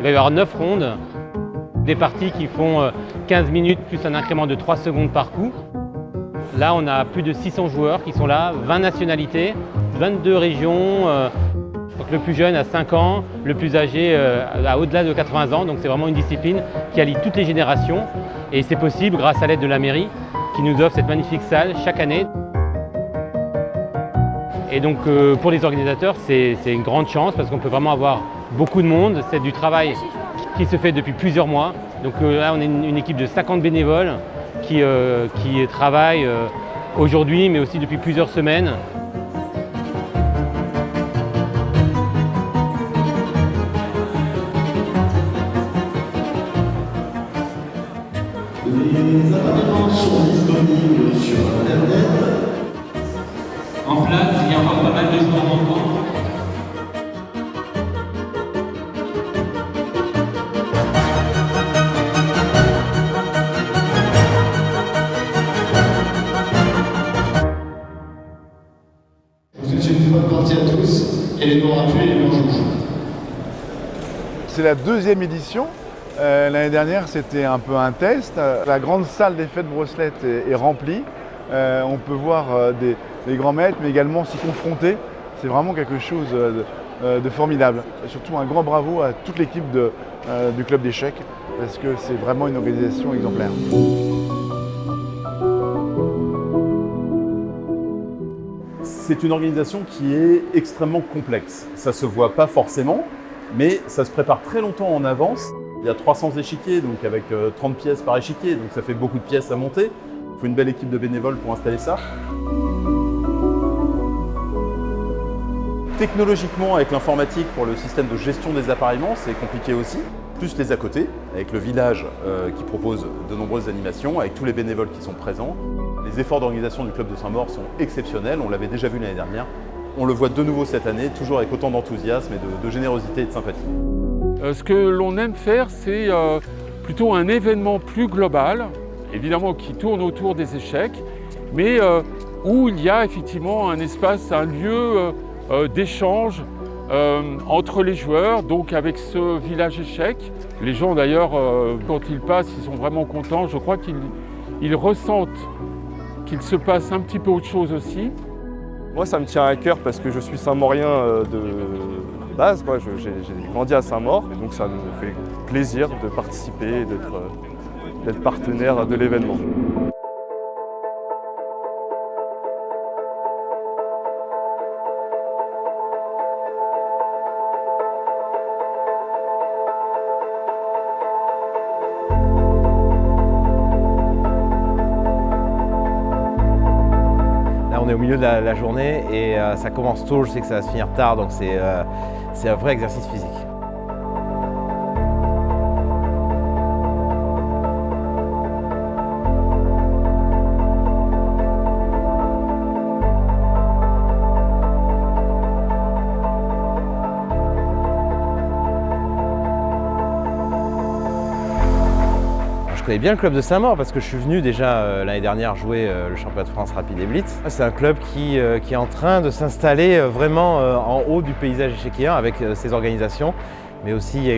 Il va y avoir 9 rondes, des parties qui font 15 minutes plus un incrément de 3 secondes par coup. Là, on a plus de 600 joueurs qui sont là, 20 nationalités, 22 régions. Donc le plus jeune a 5 ans, le plus âgé a au-delà de 80 ans. Donc c'est vraiment une discipline qui allie toutes les générations. Et c'est possible grâce à l'aide de la mairie qui nous offre cette magnifique salle chaque année. Et donc pour les organisateurs, c'est une grande chance parce qu'on peut vraiment avoir beaucoup de monde. C'est du travail qui se fait depuis plusieurs mois. Donc là, on est une équipe de 50 bénévoles qui travaillent aujourd'hui, mais aussi depuis plusieurs semaines. Les appartements sont disponibles sur Internet. En place, il y a encore pas mal de joueurs manquants. Je vous souhaite une bonne partie à tous et les non-rappelés et les non-joueurs. C'est la deuxième édition. L'année dernière, c'était un peu un test. La grande salle des fêtes Brosselette est remplie. On peut voir des grands maîtres, mais également s'y confronter. C'est vraiment quelque chose de formidable. Et surtout un grand bravo à toute l'équipe du club d'échecs, parce que c'est vraiment une organisation exemplaire. C'est une organisation qui est extrêmement complexe. Ça ne se voit pas forcément, mais ça se prépare très longtemps en avance. Il y a 300 échiquiers, donc avec 30 pièces par échiquier, donc ça fait beaucoup de pièces à monter. Il faut une belle équipe de bénévoles pour installer ça. Technologiquement, avec l'informatique pour le système de gestion des appareillements, c'est compliqué aussi. Plus les à côté, avec le village qui propose de nombreuses animations, avec tous les bénévoles qui sont présents. Les efforts d'organisation du club de Saint-Maur sont exceptionnels, on l'avait déjà vu l'année dernière. On le voit de nouveau cette année, toujours avec autant d'enthousiasme et de générosité et de sympathie. Ce que l'on aime faire, c'est plutôt un événement plus global, évidemment qui tourne autour des échecs, mais où il y a effectivement un espace, un lieu d'échange entre les joueurs, donc avec ce village échec. Les gens d'ailleurs, quand ils passent, ils sont vraiment contents. Je crois qu'ils ressentent qu'il se passe un petit peu autre chose aussi. Moi, ça me tient à cœur parce que je suis Saint-Maurien de base. J'ai grandi à Saint-Maur, donc ça me fait plaisir de participer et d'être partenaire de l'événement. On est au milieu de la journée et ça commence tôt, je sais que ça va se finir tard, donc c'est un vrai exercice physique. Je connais bien le club de Saint-Maur parce que je suis venu déjà l'année dernière jouer le championnat de France Rapide et Blitz. C'est un club qui est en train de s'installer vraiment en haut du paysage échiquier avec ses organisations. Mais aussi il y a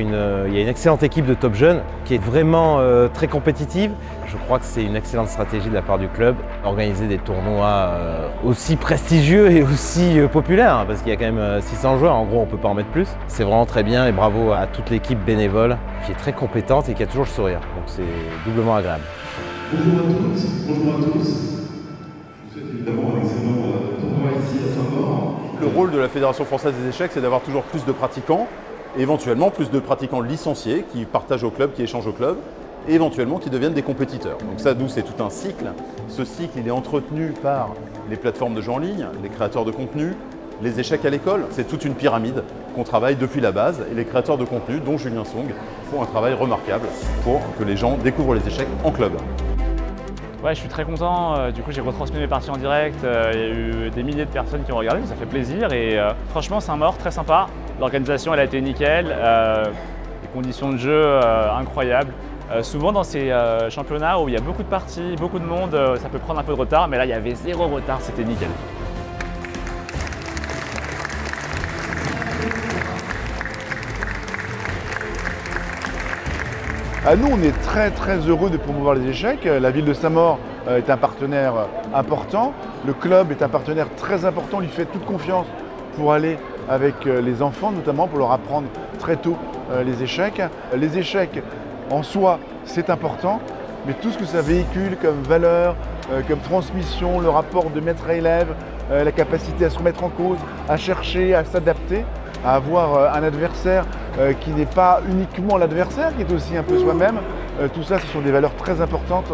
une excellente équipe de top jeunes qui est vraiment très compétitive. Je crois que c'est une excellente stratégie de la part du club d'organiser des tournois aussi prestigieux et aussi populaires, hein, parce qu'il y a quand même 600 joueurs, en gros on ne peut pas en mettre plus. C'est vraiment très bien et bravo à toute l'équipe bénévole qui est très compétente et qui a toujours le sourire, donc c'est doublement agréable. Bonjour à toutes, bonjour à tous. Je vous souhaite évidemment un excellent tournoi ici à Saint-Maur. Le rôle de la Fédération française des échecs, c'est d'avoir toujours plus de pratiquants, et éventuellement plus de pratiquants licenciés qui partagent au club, qui échangent au club, et éventuellement qui deviennent des compétiteurs. Donc ça, nous, c'est tout un cycle. Ce cycle, il est entretenu par les plateformes de jeux en ligne, les créateurs de contenu, les échecs à l'école. C'est toute une pyramide qu'on travaille depuis la base, et les créateurs de contenu, dont Julien Song, font un travail remarquable pour que les gens découvrent les échecs en club. Ouais, je suis très content. Du coup, j'ai retransmis mes parties en direct. Il y a eu des milliers de personnes qui ont regardé, ça fait plaisir. Et franchement, Saint-Maur, très sympa. L'organisation, elle a été nickel. Les conditions de jeu, incroyables. Souvent, dans ces championnats où il y a beaucoup de parties, beaucoup de monde, ça peut prendre un peu de retard. Mais là, il y avait 0 retard, c'était nickel. Nous, on est très très heureux de promouvoir les échecs. La ville de Saint-Maur est un partenaire important. Le club est un partenaire très important, on lui fait toute confiance pour aller avec les enfants, notamment pour leur apprendre très tôt les échecs. Les échecs en soi, c'est important, mais tout ce que ça véhicule comme valeur, comme transmission, le rapport de maître à élève, la capacité à se remettre en cause, à chercher, à s'adapter, à avoir un adversaire qui n'est pas uniquement l'adversaire, qui est aussi un peu soi-même. Tout ça, ce sont des valeurs très importantes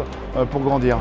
pour grandir.